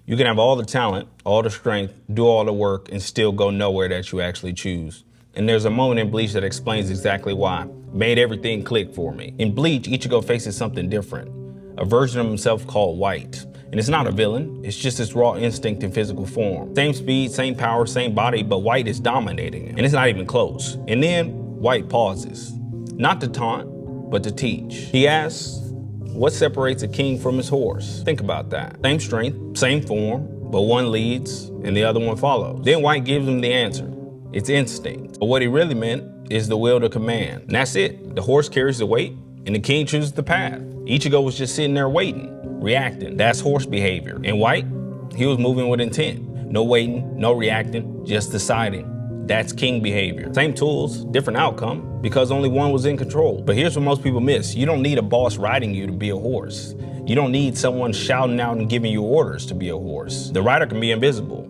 You can have all the talent, all the strength, do all the work, and still go nowhere that you actually choose. And there's a moment in Bleach that explains exactly why. Made everything click for me. In Bleach, Ichigo faces something different. A version of himself called White. And it's not a villain, it's just his raw instinct in physical form. Same speed, same power, same body, but White is dominating him. And it's not even close. And then White pauses. Not to taunt, but to teach. He asks, what separates a king from his horse? Think about that. Same strength, same form, but one leads and the other one follows. Then White gives him the answer. It's instinct. But what he really meant is the will to command. And that's it. The horse carries the weight and the king chooses the path. Ichigo was just sitting there waiting, reacting. That's horse behavior. And White, he was moving with intent. No waiting, no reacting, just deciding. That's king behavior. Same tools, different outcome, because only one was in control. But here's what most people miss. You don't need a boss riding you to be a horse. You don't need someone shouting out and giving you orders to be a horse. The rider can be invisible.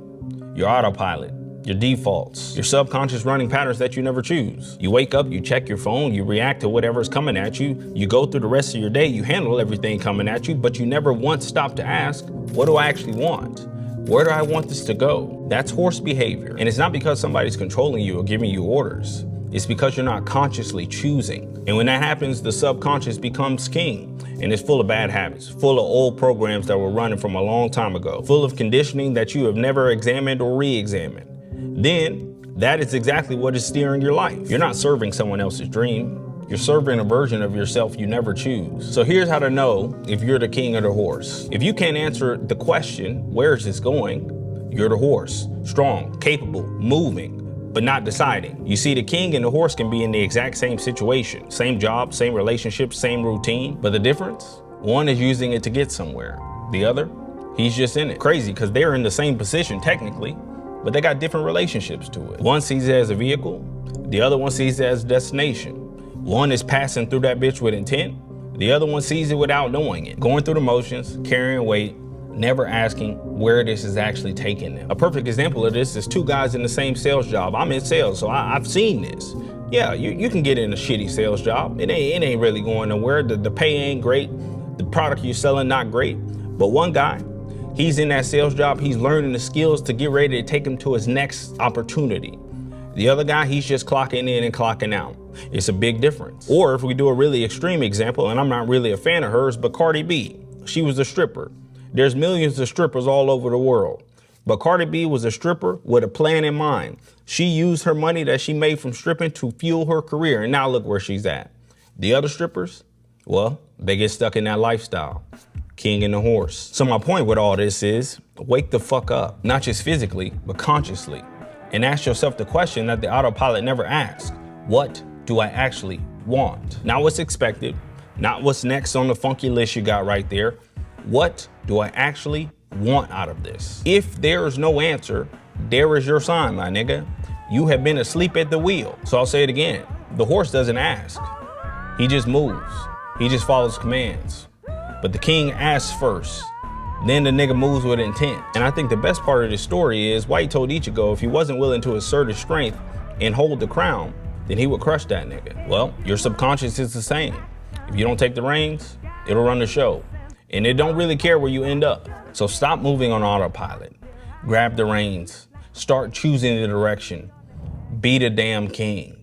Your autopilot, your defaults, your subconscious running patterns that you never choose. You wake up, you check your phone, you react to whatever's coming at you, you go through the rest of your day, you handle everything coming at you, but you never once stop to ask, what do I actually want? Where do I want this to go? That's horse behavior. And it's not because somebody's controlling you or giving you orders. It's because you're not consciously choosing. And when that happens, the subconscious becomes king. And it's full of bad habits, full of old programs that were running from a long time ago, full of conditioning that you have never examined or re-examined. Then, that is exactly what is steering your life. You're not serving someone else's dream. You're serving a version of yourself you never choose. So here's how to know if you're the king or the horse. If you can't answer the question, where is this going? You're the horse. Strong, capable, moving, but not deciding. You see, the king and the horse can be in the exact same situation. Same job, same relationship, same routine. But the difference? One is using it to get somewhere. The other, he's just in it. Crazy, because they're in the same position technically, but they got different relationships to it. One sees it as a vehicle, the other one sees it as a destination. One is passing through that bitch with intent. The other one sees it without knowing it. Going through the motions, carrying weight, never asking where this is actually taking them. A perfect example of this is two guys in the same sales job. I'm in sales, so I've seen this. Yeah, you can get in a shitty sales job. It ain't really going nowhere. The pay ain't great. The product you're selling, not great. But one guy, he's in that sales job. He's learning the skills to get ready to take him to his next opportunity. The other guy, he's just clocking in and clocking out. It's a big difference. Or if we do a really extreme example, and I'm not really a fan of hers, but Cardi B, she was a stripper. There's millions of strippers all over the world. But Cardi B was a stripper with a plan in mind. She used her money that she made from stripping to fuel her career, and now look where she's at. The other strippers, well, they get stuck in that lifestyle. King and the horse. So my point with all this is, wake the fuck up. Not just physically, but consciously. And ask yourself the question that the autopilot never asks. What do I actually want? Not what's expected, not what's next on the funky list you got right there. What do I actually want out of this? If there is no answer, there is your sign, my nigga. You have been asleep at the wheel. So I'll say it again. The horse doesn't ask. He just moves. He just follows commands. But the king asks first. Then the nigga moves with intent. And I think the best part of this story is White told Ichigo if he wasn't willing to assert his strength and hold the crown, then he would crush that nigga. Well, your subconscious is the same. If you don't take the reins, it'll run the show. And it don't really care where you end up. So stop moving on autopilot. Grab the reins. Start choosing the direction. Be the damn king.